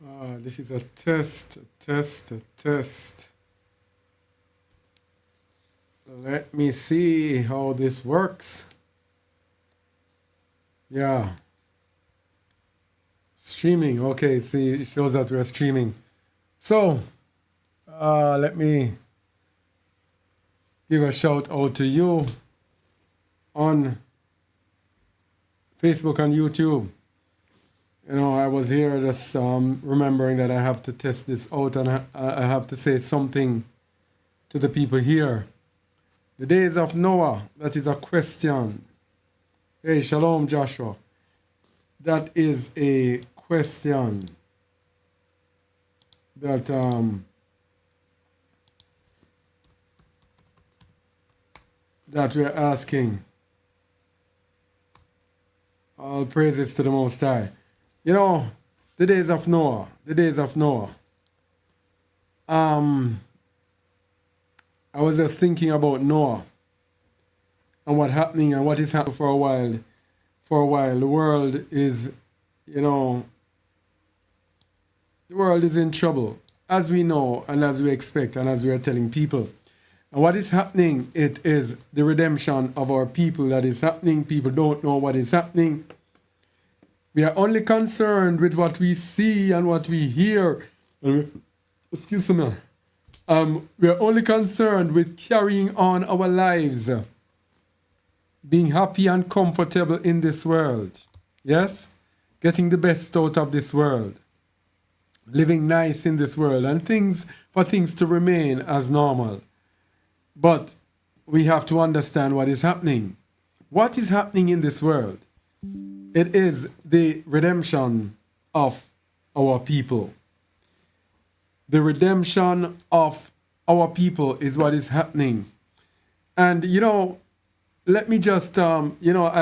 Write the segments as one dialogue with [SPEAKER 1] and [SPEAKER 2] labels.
[SPEAKER 1] This is a test, a test. Let me see how this works. Yeah. Streaming. Okay, see, it shows that we're streaming. So, let me give a shout out to you on Facebook and YouTube. You know, I was here just remembering that I have to test this out and I have to say something to the people here. The days of Noah, that is a question. Hey, shalom, Joshua. That is a question that that we're asking. All praises to the Most High. You know, the days of Noah, the days of Noah. I was just thinking about Noah and what happening and what is happening for a while. For a while, the world is, you know, the world is in trouble, as we know and as we expect and as we are telling people. And what is happening, it is the redemption of our people that is happening. People don't know what is happening. We are only concerned with what we see and what we hear. Excuse me. We are only concerned with carrying on our lives, being happy and comfortable in this world. Yes? Getting the best out of this world. Living nice in this world and for things to remain as normal. But we have to understand what is happening. What is happening in this world? It is the redemption of our people. The redemption of our people is what is happening. And, you know, let me just, I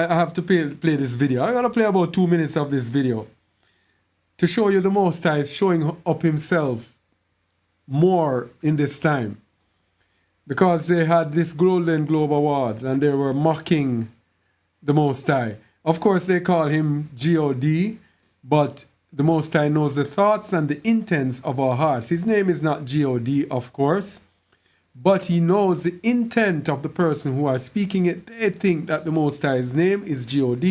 [SPEAKER 1] have to play this video. I got to play about 2 minutes of this video to show you the Most High is showing up himself more in this time. Because they had this Golden Globe Awards and they were mocking the Most High. Of course, they call him God, but the Most High knows the thoughts and the intents of our hearts. His name is not God, of course, but he knows the intent of the person who are speaking it. They think that the Most High's name is God,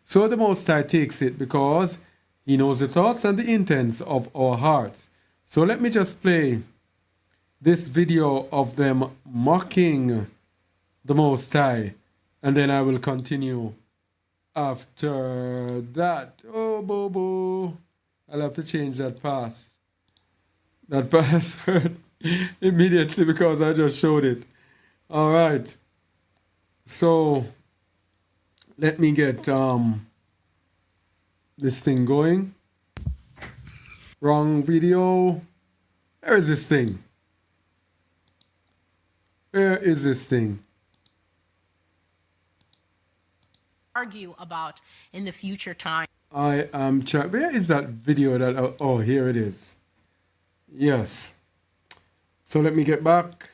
[SPEAKER 1] so the Most High takes it because he knows the thoughts and the intents of our hearts. So let me just play this video of them mocking the Most High, and then I will continue after that. Oh, Bobo. I'll have to change that password immediately because I just showed it. All right. So let me get this thing going. Wrong video. Where is this thing? Where is this thing?
[SPEAKER 2] Argue about in the future time.
[SPEAKER 1] I am trying. Where is that video that? Oh, here it is. Yes. So let me get back.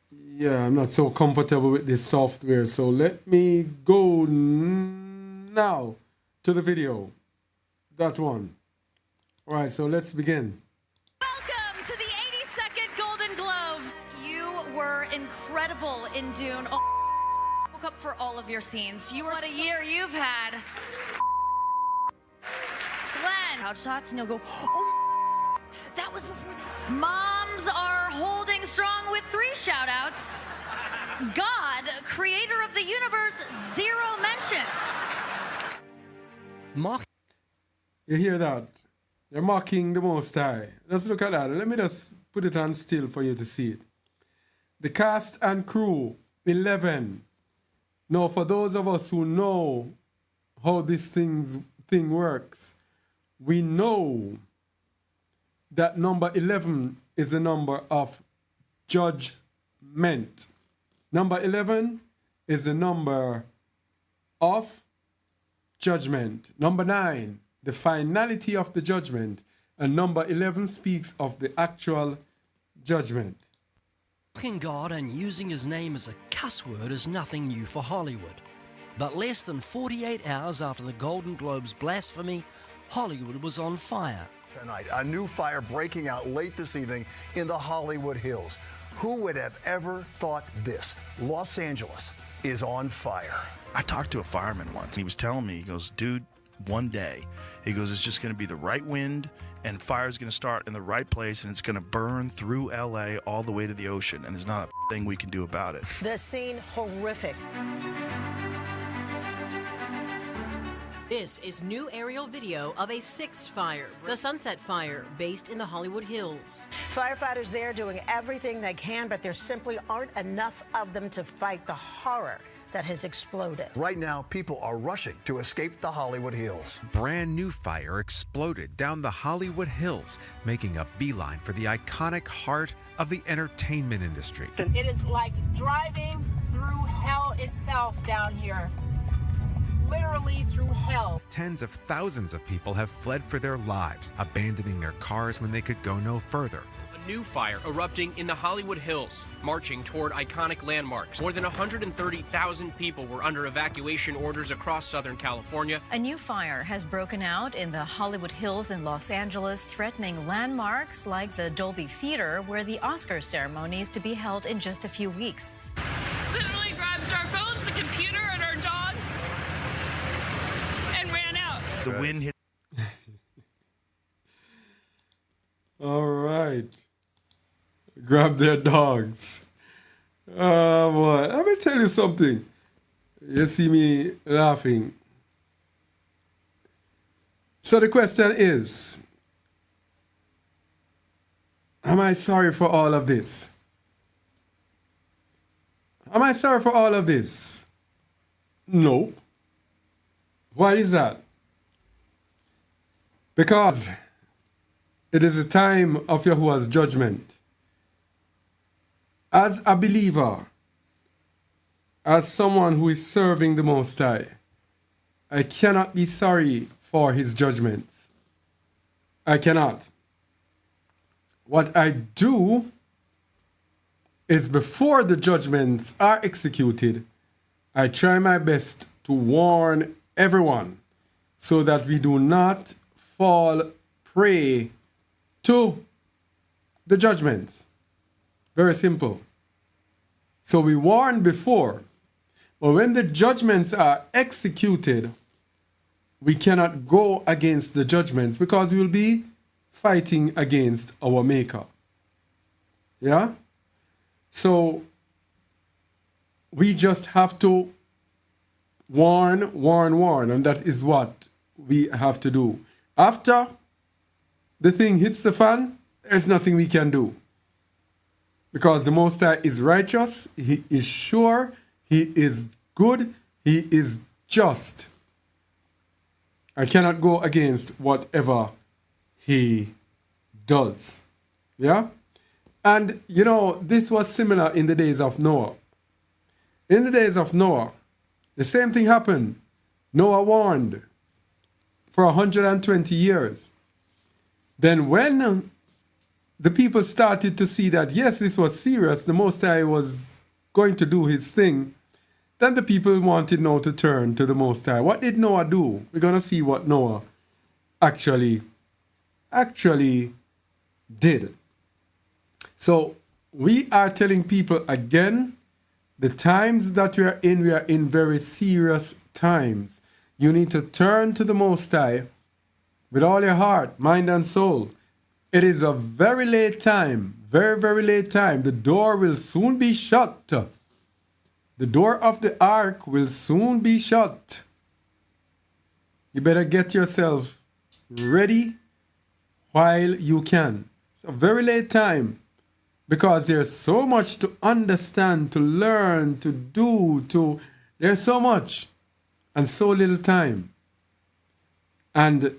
[SPEAKER 1] Yeah, I'm not so comfortable with this software. So let me go now to the video. That one. All right, so let's begin.
[SPEAKER 3] Welcome to the 82nd Golden Globes. You were incredible in Dune. Up for all of your scenes. What a year you've had. Glenn. Couch shots and you'll go, oh, that was before the... Moms are holding strong with 3 shout outs. God, creator of the universe, 0 mentions.
[SPEAKER 1] Mock. You hear that? They're mocking the Most High. Let's look at that. Let me just put it on still for you to see it. The cast and crew, 11. Now, for those of us who know how this thing works, we know that number 11 is a number of judgment. Number 11 is a number of judgment. Number 9, the finality of the judgment. And number 11 speaks of the actual judgment.
[SPEAKER 4] Mocking God and using his name as a cuss word is nothing new for Hollywood. But less than 48 hours after the Golden Globes blasphemy, Hollywood was on fire.
[SPEAKER 5] Tonight, a new fire breaking out late this evening in the Hollywood Hills. Who would have ever thought this? Los Angeles is on fire.
[SPEAKER 6] I talked to a fireman once. He was telling me, he goes, dude, one day, he goes, it's just going to be the right wind and fire's going to start in the right place and it's going to burn through LA all the way to the ocean. And there's not a thing we can do about it.
[SPEAKER 7] The scene horrific.
[SPEAKER 8] This is new aerial video of a sixth fire, the Sunset Fire, based in the Hollywood Hills.
[SPEAKER 7] Firefighters there doing everything they can, but there simply aren't enough of them to fight the horror that has exploded.
[SPEAKER 5] Right now, people are rushing to escape the Hollywood Hills.
[SPEAKER 9] Brand new fire exploded down the Hollywood Hills, making a beeline for the iconic heart of the entertainment industry.
[SPEAKER 2] It is like driving through hell itself down here. Literally through hell.
[SPEAKER 9] Tens of thousands of people have fled for their lives, abandoning their cars when they could go no further.
[SPEAKER 10] A new fire erupting in the Hollywood Hills, marching toward iconic landmarks. More than 130,000 people were under evacuation orders across Southern California.
[SPEAKER 11] A new fire has broken out in the Hollywood Hills in Los Angeles, threatening landmarks like the Dolby Theater, where the Oscar ceremony is to be held in just a few weeks.
[SPEAKER 3] Literally grabbed our phones, a computer, and our dogs, and ran out.
[SPEAKER 6] The wind hit.
[SPEAKER 1] All right. Grab their dogs. Oh, boy. Let me tell you something. You see me laughing. So the question is, am I sorry for all of this? Am I sorry for all of this? No. Why is that? Because it is a time of Yahuwah's judgment. As a believer, as someone who is serving the Most High, I cannot be sorry for his judgments. I cannot. What I do is before the judgments are executed, I try my best to warn everyone so that we do not fall prey to the judgments. Very simple. So we warn before, but when the judgments are executed, we cannot go against the judgments because we will be fighting against our Maker. Yeah? So we just have to warn, and that is what we have to do. After the thing hits the fan, there's nothing we can do. Because the Most High is righteous, he is sure, he is good, he is just. I cannot go against whatever he does. Yeah? And, you know, this was similar in the days of Noah. In the days of Noah, the same thing happened. Noah warned for 120 years. Then when the people started to see that, yes, this was serious, the Most High was going to do his thing, then the people wanted now to turn to the Most High. What did Noah do? We're going to see what Noah actually did. So we are telling people again, the times that we are in very serious times. You need to turn to the Most High with all your heart, mind, and soul. It is a very late time, very, very late time. The door will soon be shut. The door of the ark will soon be shut. You better get yourself ready while you can. It's a very late time because there's so much to understand, to learn, to do, there's so much and so little time. And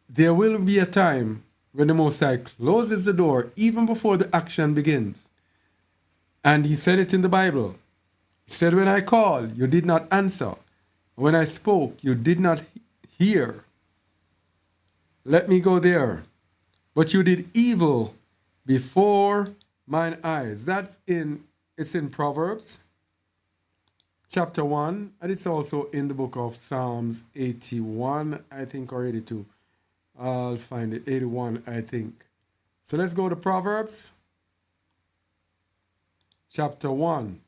[SPEAKER 1] there will be a time when the Most High closes the door even before the action begins. And he said it in the Bible. He said, when I called, you did not answer. When I spoke, you did not hear. Let me go there. But you did evil before mine eyes. It's in Proverbs chapter 1, and it's also in the book of Psalms 81, I think, or 82. I'll find it. 81, I think. So let's go to Proverbs. Chapter 1.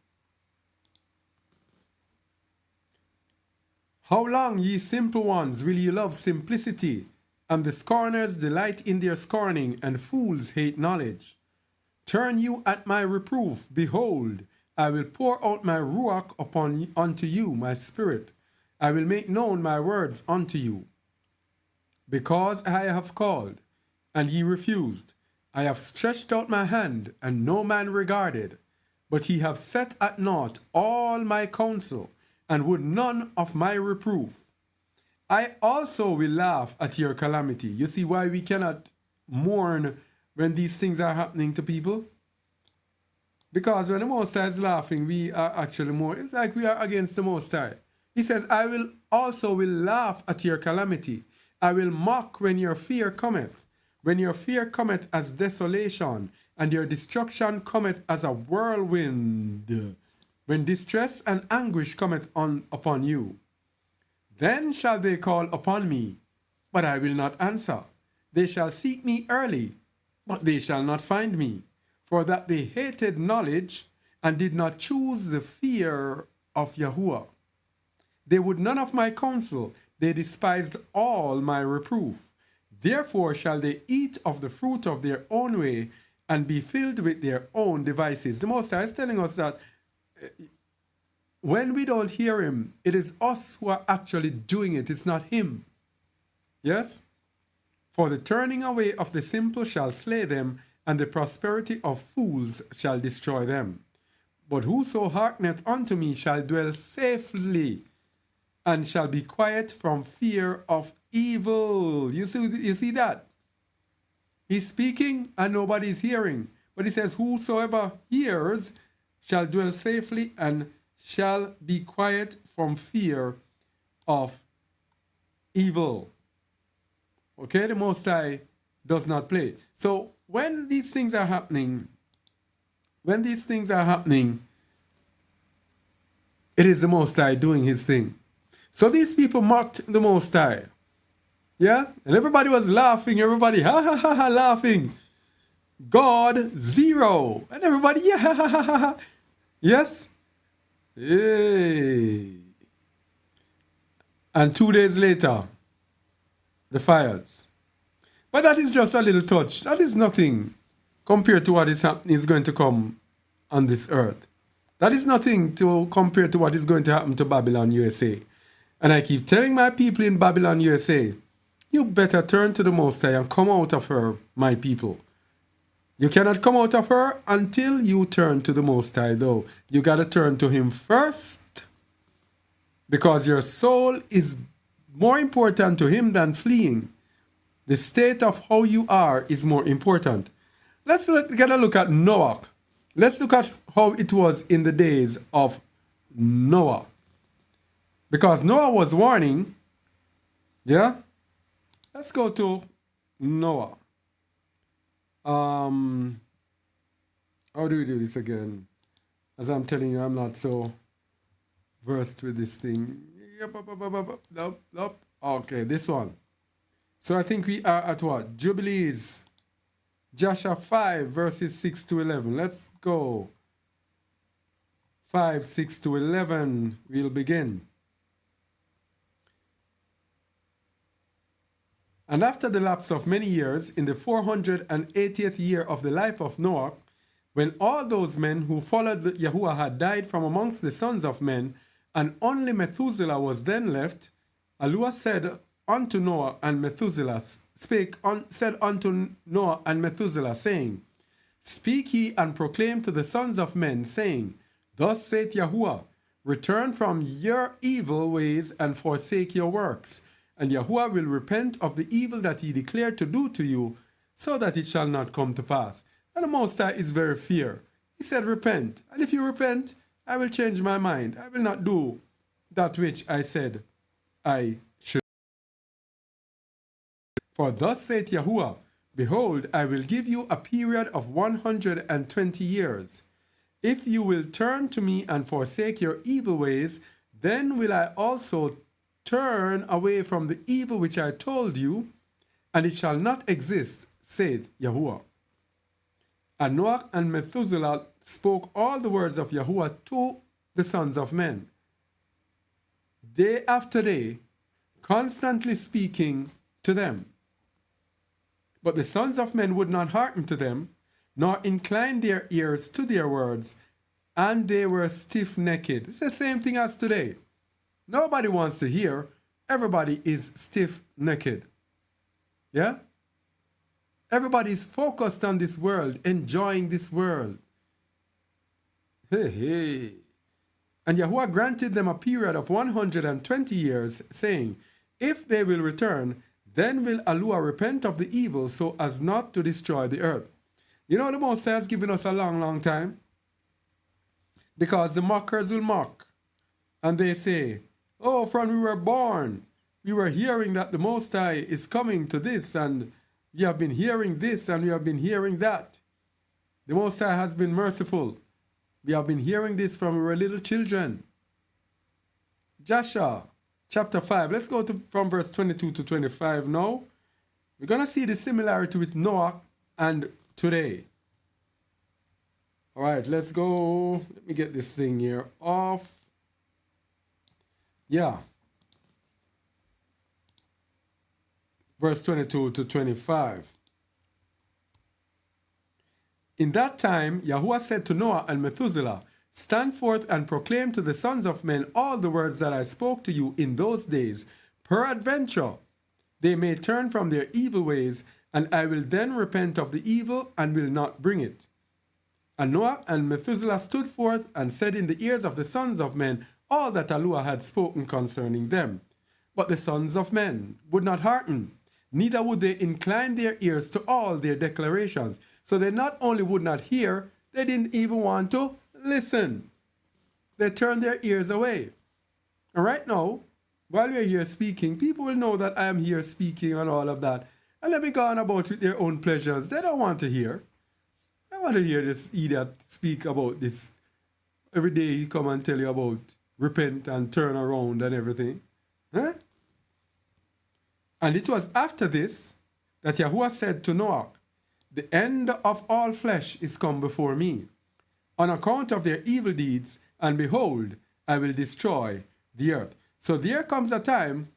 [SPEAKER 1] How long, ye simple ones, will ye love simplicity? And the scorners delight in their scorning, and fools hate knowledge. Turn you at my reproof. Behold, I will pour out my ruach unto you, my spirit. I will make known my words unto you. Because I have called, and ye refused. I have stretched out my hand, and no man regarded. But ye have set at naught all my counsel, and would none of my reproof. I also will laugh at your calamity. You see why we cannot mourn when these things are happening to people? Because when the Most High is laughing, we are actually more. It's like we are against the Most High. He says, I will also laugh at your calamity. I will mock when your fear cometh. When your fear cometh as desolation, and your destruction cometh as a whirlwind. When distress and anguish cometh upon you. Then shall they call upon me, but I will not answer. They shall seek me early, but they shall not find me. For that they hated knowledge, and did not choose the fear of Yahuwah. They would none of my counsel, they despised all my reproof. Therefore shall they eat of the fruit of their own way, and be filled with their own devices. The Most High is telling us that when we don't hear him, it is us who are actually doing it. It's not him. Yes? For the turning away of the simple shall slay them, and the prosperity of fools shall destroy them. But whoso hearkeneth unto me shall dwell safely, and shall be quiet from fear of evil. You see that? He's speaking and nobody's hearing. But he says, whosoever hears shall dwell safely and shall be quiet from fear of evil. Okay, the Most High does not play. So when these things are happening, it is the Most High doing his thing. So these people mocked the Most High. Yeah? And everybody was laughing. Everybody, ha ha ha ha, laughing. God, 0. And everybody, yeah, ha ha ha ha. Yes? Hey. And 2 days later, the fires. But that is just a little touch. That is nothing compared to what is happening, is going to come on this earth. That is nothing to compare to what is going to happen to Babylon, USA. And I keep telling my people in Babylon, USA, you better turn to the Most High and come out of her, my people. You cannot come out of her until you turn to the Most High, though. You got to turn to him first, because your soul is more important to him than fleeing. The state of how you are is more important. Let's get a look at Noah. Let's look at how it was in the days of Noah. Because Noah was warning. Yeah? Let's go to Noah. How do we do this again? As I'm telling you, I'm not so versed with this thing. Nope. Okay, this one. So I think we are at what? Jubilees. Joshua 5 verses 6 to 11. Let's go. 5, 6 to 11. We'll begin. And after the lapse of many years, in the 480th year of the life of Noah, when all those men who followed Yahuwah had died from amongst the sons of men, and only Methuselah was then left, Allah said unto Noah and Methuselah, said unto Noah and Methuselah, saying, Speak ye and proclaim to the sons of men, saying, Thus saith Yahuwah, return from your evil ways and forsake your works, and Yahuwah will repent of the evil that he declared to do to you, so that it shall not come to pass. And the Most High is very fair. He said, repent. And if you repent, I will change my mind. I will not do that which I said I should. For thus saith Yahuwah, Behold, I will give you a period of 120 years. If you will turn to me and forsake your evil ways, then will I also turn away from the evil which I told you, and it shall not exist, saith Yahuwah. And Noah and Methuselah spoke all the words of Yahuwah to the sons of men, day after day, constantly speaking to them. But the sons of men would not hearken to them, nor incline their ears to their words, and they were stiff-necked. It's the same thing as today. Nobody wants to hear. Everybody is stiff-necked. Yeah? Everybody's focused on this world, enjoying this world. Hey. And Yahuwah granted them a period of 120 years, saying, if they will return, then will Alua repent of the evil so as not to destroy the earth. You know, the Most High has given us a long, long time. Because the mockers will mock. And they say, oh, from we were born, we were hearing that the Most High is coming to this, and we have been hearing this, and we have been hearing that. The Most High has been merciful. We have been hearing this from we were little children. Joshua chapter 5. Let's go from verse 22 to 25 now. We're going to see the similarity with Noah and today. All right, let's go. Let me get this thing here off. Yeah. Verse 22 to 25. In that time, Yahuwah said to Noah and Methuselah, stand forth and proclaim to the sons of men all the words that I spoke to you in those days. Peradventure, they may turn from their evil ways, and I will then repent of the evil and will not bring it. And Noah and Methuselah stood forth and said in the ears of the sons of men all that Alua had spoken concerning them. But the sons of men would not hearken, neither would they incline their ears to all their declarations. So they not only would not hear, they didn't even want to listen. They turned their ears away. And right now, while we're here speaking, people will know that I am here speaking and all of that. And let me go on about with their own pleasures. They don't want to hear. I want to hear this idiot speak about this. Every day he come and tell you about repent and turn around and everything. Huh? And it was after this that Yahuwah said to Noah, the end of all flesh is come before me, on account of their evil deeds, and behold, I will destroy the earth. So there comes a time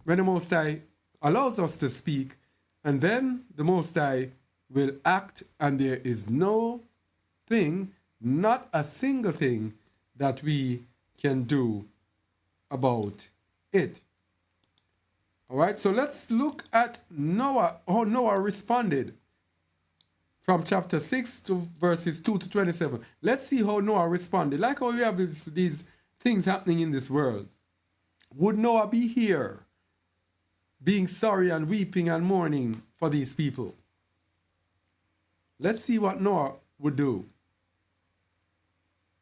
[SPEAKER 1] when the Most High allows us to speak, and then the Most High will act, and there is no thing, not a single thing, that we can do about it. All right, so let's look at Noah, how Noah responded from chapter 6 to verses 2 to 27. Let's see how Noah responded. Like how we have these things happening in this world. Would Noah be here being sorry and weeping and mourning for these people? Let's see what Noah would do.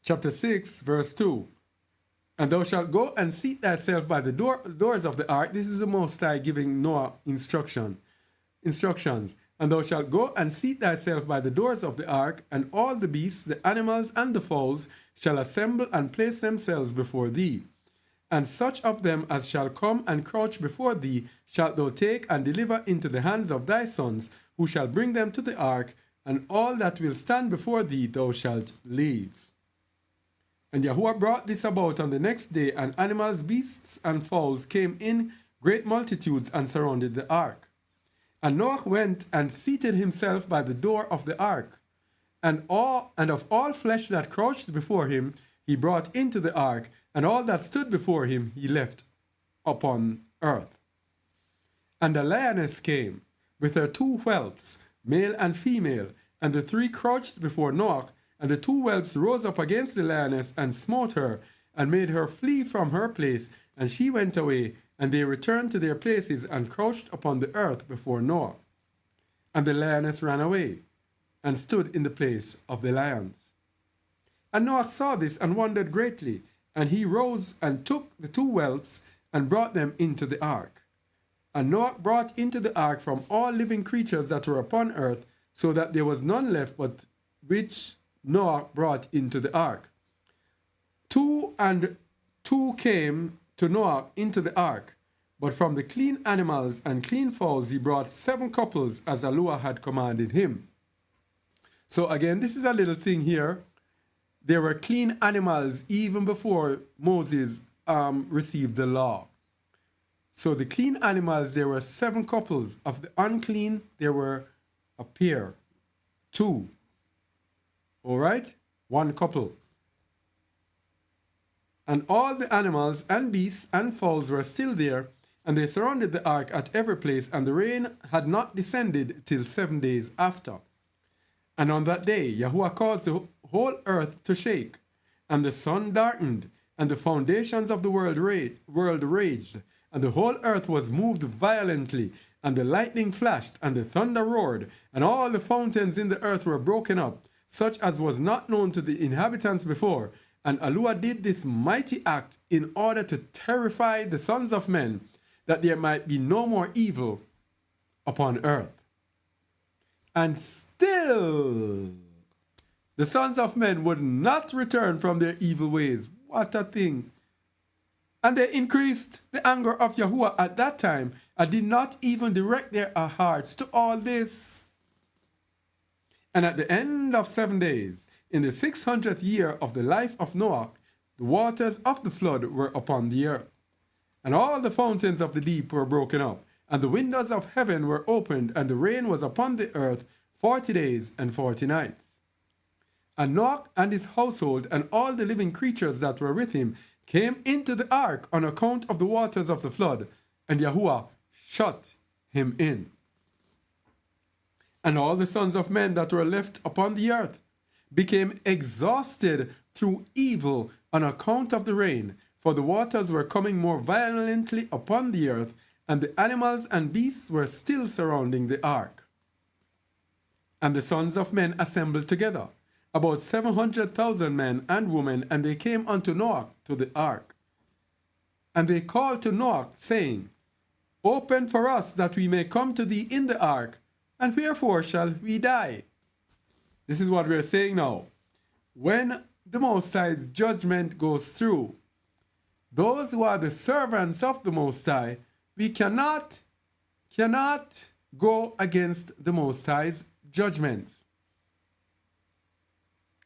[SPEAKER 1] Chapter 6, verse 2. And thou shalt go and seat thyself by the doors of the ark. This is the Most High giving Noah instructions. And thou shalt go and seat thyself by the doors of the ark, and all the beasts, the animals, and the fowls shall assemble and place themselves before thee. And such of them as shall come and crouch before thee shalt thou take and deliver into the hands of thy sons, who shall bring them to the ark, and all that will stand before thee thou shalt leave. And Yahuwah brought this about on the next day, and animals, beasts, and fowls came in great multitudes and surrounded the ark. And Noah went and seated himself by the door of the ark, and of all flesh that crouched before him he brought into the ark, and all that stood before him he left upon earth. And a lioness came with her 2 whelps, male and female, and the 3 crouched before Noah, and the 2 whelps rose up against the lioness and smote her, and made her flee from her place, and she went away, and they returned to their places and crouched upon the earth before Noah. And the lioness ran away, and stood in the place of the lions. And Noah saw this and wondered greatly, and he rose and took the 2 whelps and brought them into the ark. And Noah brought into the ark from all living creatures that were upon earth, so that there was none left but which Noah brought into the ark. 2 and 2 came to Noah into the ark, But from the clean animals and clean fowls he brought 7 couples as Yahuwah had commanded him. So again, this is a little thing here. There were clean animals even before Moses received the law. So the clean animals, there were 7 couples. Of the unclean, there were a pair, 2. All right? 1 couple. And all the animals and beasts and fowls were still there, and they surrounded the ark at every place, and the rain had not descended till 7 days after. And on that day, Yahuwah caused the whole earth to shake, and the sun darkened, and the foundations of the world raged, and the whole earth was moved violently, and the lightning flashed, and the thunder roared, and all the fountains in the earth were broken up, such as was not known to the inhabitants before. And Yahuwah did this mighty act in order to terrify the sons of men, that there might be no more evil upon earth. And still, the sons of men would not return from their evil ways. What a thing. And they increased the anger of Yahuwah at that time, and did not even direct their hearts to all this. And at the end of 7 days, in the 600th year of the life of Noah, the waters of the flood were upon the earth. And all the fountains of the deep were broken up, and the windows of heaven were opened, and the rain was upon the earth 40 days and 40 nights. And Noah and his household and all the living creatures that were with him came into the ark on account of the waters of the flood, and Yahuwah shut him in. And all the sons of men that were left upon the earth became exhausted through evil on account of the rain, for the waters were coming more violently upon the earth, and the animals and beasts were still surrounding the ark. And the sons of men assembled together, about 700,000 men and women, and they came unto Noah to the ark. And they called to Noah, saying, Open for us that we may come to thee in the ark, and wherefore shall we die? This is what we're saying now. When the Most High's judgment goes through, those who are the servants of the Most High, we cannot go against the Most High's judgments.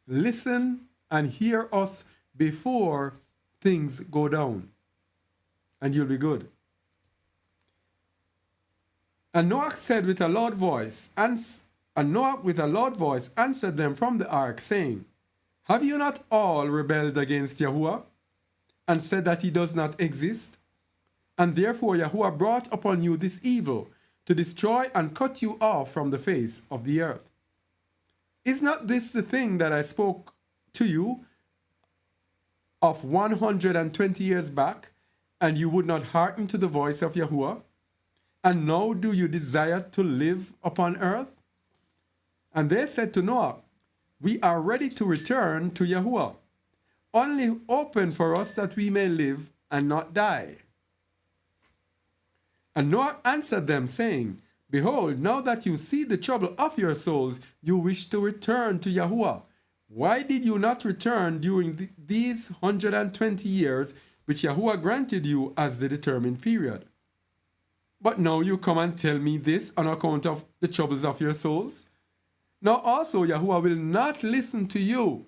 [SPEAKER 1] Listen and hear us before things go down, and you'll be good. And Noah said with a loud voice, and Noah with a loud voice answered them from the ark, saying, Have you not all rebelled against Yahuwah, and said that he does not exist? And therefore Yahuwah brought upon you this evil, to destroy and cut you off from the face of the earth. Is not this the thing that I spoke to you of 120 years back, and you would not hearken to the voice of Yahuwah? And now do you desire to live upon earth? And they said to Noah, We are ready to return to Yahuwah. Only open for us that we may live and not die. And Noah answered them, saying, Behold, now that you see the trouble of your souls, you wish to return to Yahuwah. Why did you not return during these 120 years, which Yahuwah granted you as the determined period? But now you come and tell me this on account of the troubles of your souls? Now also Yahuwah will not listen to you,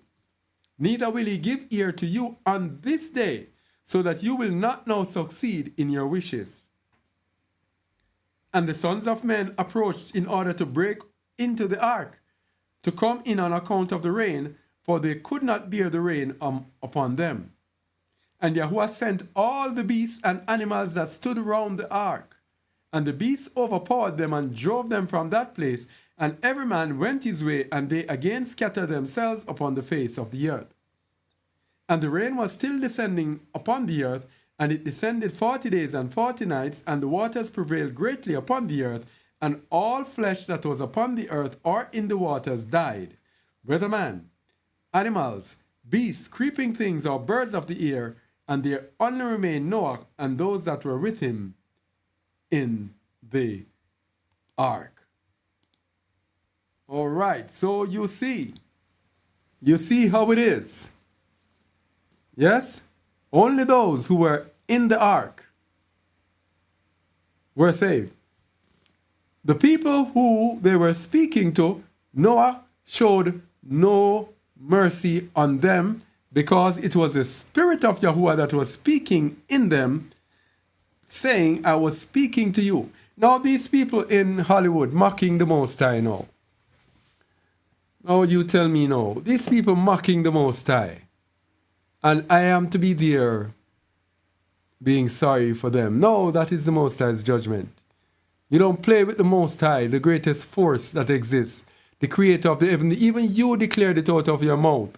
[SPEAKER 1] neither will he give ear to you on this day, so that you will not now succeed in your wishes. And the sons of men approached in order to break into the ark, to come in on account of the rain, for they could not bear the rain upon them. And Yahuwah sent all the beasts and animals that stood round the ark, and the beasts overpowered them and drove them from that place, and every man went his way, and they again scattered themselves upon the face of the earth. And the rain was still descending upon the earth, and it descended 40 days and 40 nights, and the waters prevailed greatly upon the earth, and all flesh that was upon the earth or in the waters died, whether man, animals, beasts, creeping things, or birds of the air, and there only remained Noah and those that were with him in the ark. All right, so you see how it is. Yes? Only those who were in the ark were saved. The people who they were speaking to, Noah showed no mercy on them because it was the Spirit of Yahuwah that was speaking in them, saying, I was speaking to you. Now these people in Hollywood mocking the Most High now. Now you tell me no. These people mocking the Most High. And I am to be there being sorry for them. No, that is the Most High's judgment. You don't play with the Most High, the greatest force that exists, the creator of the heaven. Even you declared it out of your mouth.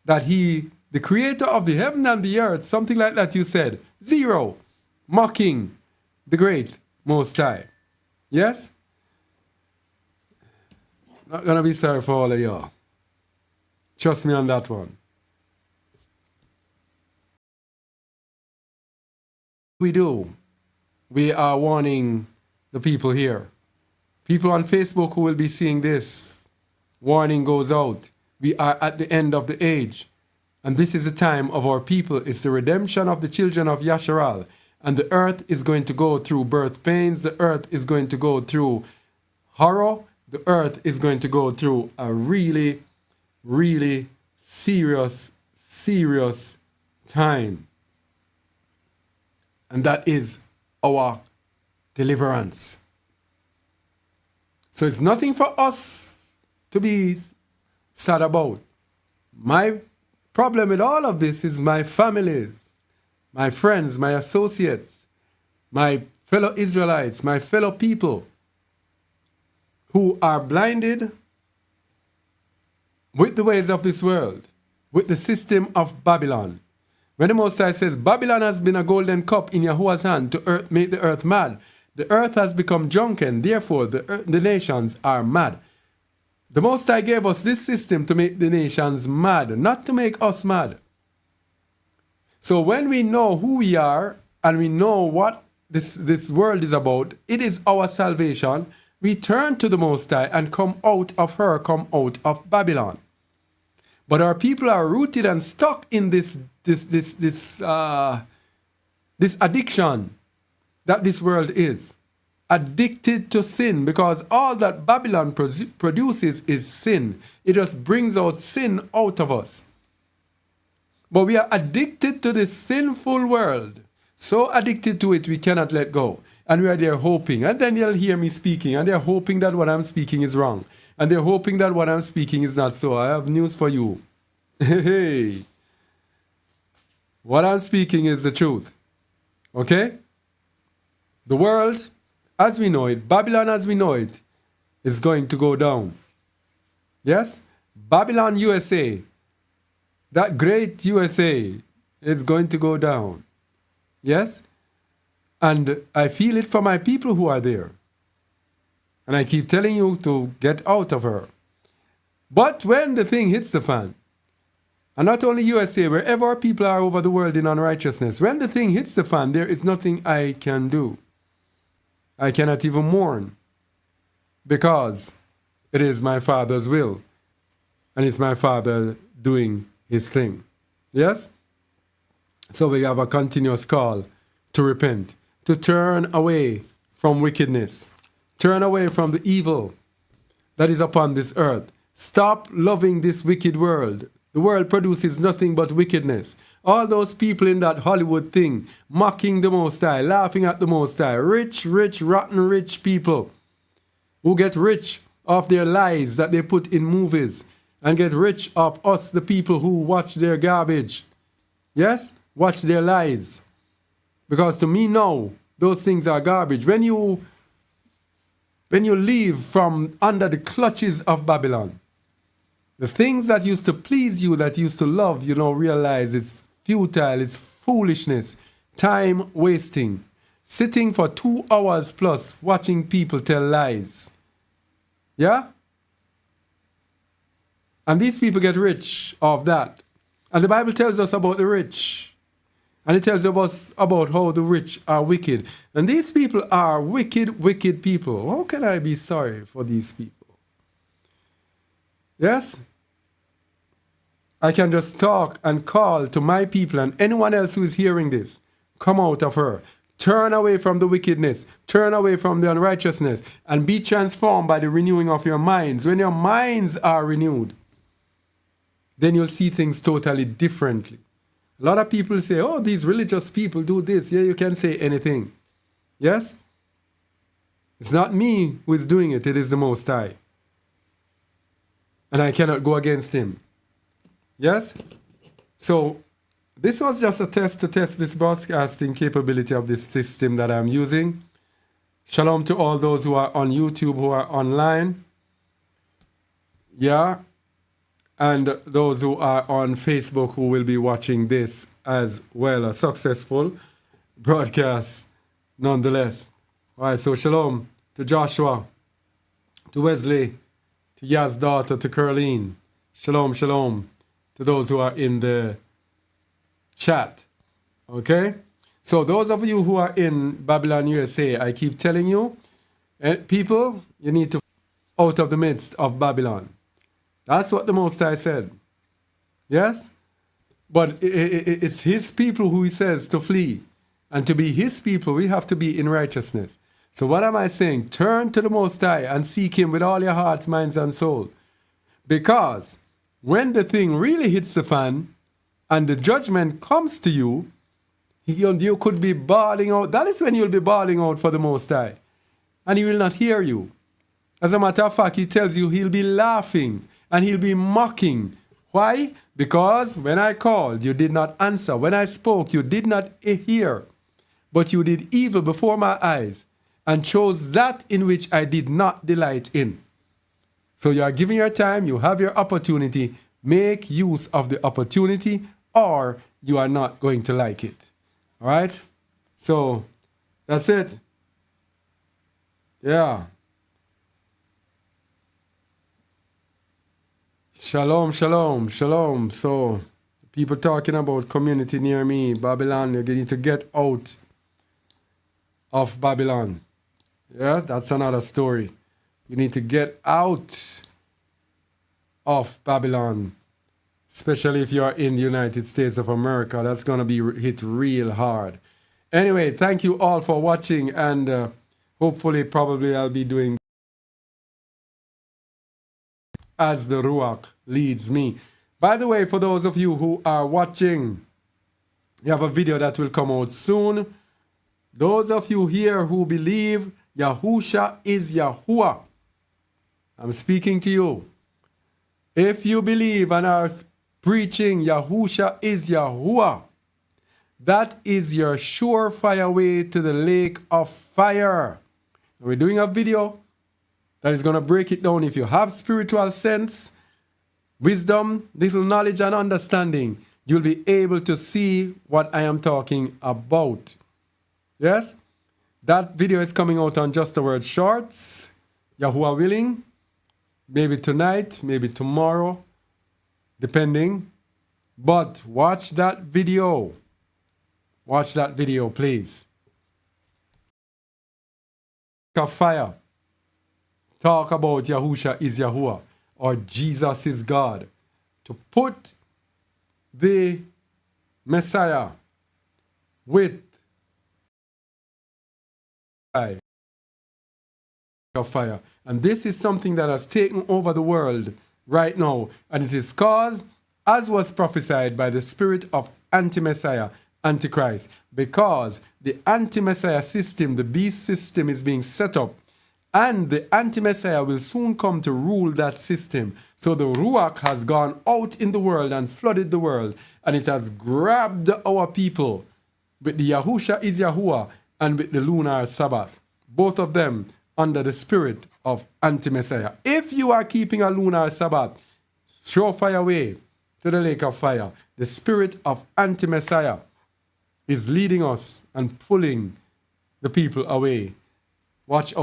[SPEAKER 1] That he, the creator of the heaven and the earth, something like that you said. 0. Mocking the great Most High. Yes? Not gonna be sorry for all of y'all. Trust me on that one. We do. We are warning the people here. People on Facebook who will be seeing this. Warning goes out. We are at the end of the age. And this is the time of our people. It's the redemption of the children of Yasharal. And the earth is going to go through birth pains. The earth is going to go through horror. The earth is going to go through a really, really serious time. And that is our deliverance. So it's nothing for us to be sad about. My problem with all of this is my families, my friends, my associates, my fellow Israelites, my fellow people who are blinded with the ways of this world, with the system of Babylon. When the Most High says, Babylon has been a golden cup in Yahuwah's hand to make the earth mad, the earth has become drunken, therefore the nations are mad. The Most High gave us this system to make the nations mad, not to make us mad. So when we know who we are and we know what this world is about, it is our salvation. We turn to the Most High and come out of her, come out of Babylon. But our people are rooted and stuck in this addiction that this world is. Addicted to sin, because all that Babylon produces is sin. It just brings out sin out of us. But we are addicted to this sinful world. So addicted to it, we cannot let go. And we are there hoping. And then they'll hear me speaking, and they're hoping that what I'm speaking is wrong. And they're hoping that what I'm speaking is not so. I have news for you. Hey. What I'm speaking is the truth. Okay? The world, as we know it, Babylon as we know it, is going to go down. Yes? Babylon USA, that great USA, is going to go down. Yes? And I feel it for my people who are there. And I keep telling you to get out of her. But when the thing hits the fan, and not only USA, wherever our people are over the world in unrighteousness, when the thing hits the fan, there is nothing I can do. I cannot even mourn, because it is my Father's will, and it's my Father doing his thing. Yes? So we have a continuous call to repent, to turn away from wickedness, turn away from the evil that is upon this earth. Stop loving this wicked world. The world produces nothing but wickedness. All those people in that Hollywood thing, mocking the Most High, laughing at the Most High, rich, rotten rich people who get rich off their lies that they put in movies, and get rich off us, the people who watch their garbage. Yes? Watch their lies. Because to me now, those things are garbage. When you leave from under the clutches of Babylon, the things that used to please you, that used to love, you don't realize it's futile, it's foolishness, time wasting. Sitting for 2 hours plus watching people tell lies. Yeah? And these people get rich off that. And the Bible tells us about the rich. And it tells us about how the rich are wicked. And these people are wicked, wicked people. How can I be sorry for these people? Yes? I can just talk and call to my people and anyone else who is hearing this. Come out of her. Turn away from the wickedness. Turn away from the unrighteousness and be transformed by the renewing of your minds. When your minds are renewed, then you'll see things totally differently. A lot of people say, oh, these religious people do this. Yeah, you can say anything. Yes? It's not me who is doing it. It is the Most High. And I cannot go against him. Yes? So, this was just a test to test this broadcasting capability of this system that I'm using. Shalom to all those who are on YouTube, who are online. Yeah. And those who are on Facebook who will be watching this as well. A successful broadcast nonetheless. All right, so shalom to Joshua, to Wesley, to Yaz's daughter, to Caroline. Shalom, shalom to those who are in the chat. Okay? So those of you who are in Babylon, USA, I keep telling you, people, you need to out of the midst of Babylon. That's what the Most High said. Yes? But it's his people who he says to flee. And to be his people, we have to be in righteousness. So what am I saying? Turn to the Most High and seek him with all your hearts, minds, and soul. Because when the thing really hits the fan and the judgment comes to you, you could be bawling out. That is when you'll be bawling out for the Most High. And he will not hear you. As a matter of fact, he tells you he'll be laughing and he'll be mocking. Why? Because when I called, you did not answer. When I spoke, you did not hear. But you did evil before my eyes and chose that in which I did not delight in. So you are giving your time, you have your opportunity. Make use of the opportunity or you are not going to like it. All right? So that's it. Yeah. Shalom, shalom, shalom. So, people talking about community near me, Babylon, you need to get out of Babylon. Yeah, that's another story. You need to get out of Babylon, especially if you are in the United States of America. That's going to be hit real hard. Anyway, thank you all for watching, and hopefully, probably I'll be doing as the Ruach leads me. By the way, for those of you who are watching, you have a video that will come out soon. Those of you here who believe Yahusha is Yahuwah, I'm speaking to you. If you believe and are preaching Yahusha is Yahuwah, that is your surefire way to the lake of fire. We're doing a video that is going to break it down. If you have spiritual sense, wisdom, little knowledge and understanding, you'll be able to see what I am talking about. Yes? That video is coming out on Just the Word Shorts, Yahuwah willing. Maybe tonight, maybe tomorrow, depending. But watch that video. Watch that video, please. Of fire. Talk about Yahusha is Yahuwah or Jesus is God. To put the Messiah with of fire. And this is something that has taken over the world right now. And it is caused, as was prophesied by the spirit of anti-Messiah, Antichrist. Because the anti-Messiah system, the beast system, is being set up. And the anti-Messiah will soon come to rule that system. So the Ruach has gone out in the world and flooded the world. And it has grabbed our people with the Yahusha is Yahuwah and with the lunar Sabbath. Both of them under the spirit of anti-Messiah. If you are keeping a lunar Sabbath, throw fire away to the lake of fire. The spirit of anti-Messiah is leading us and pulling the people away. Watch out.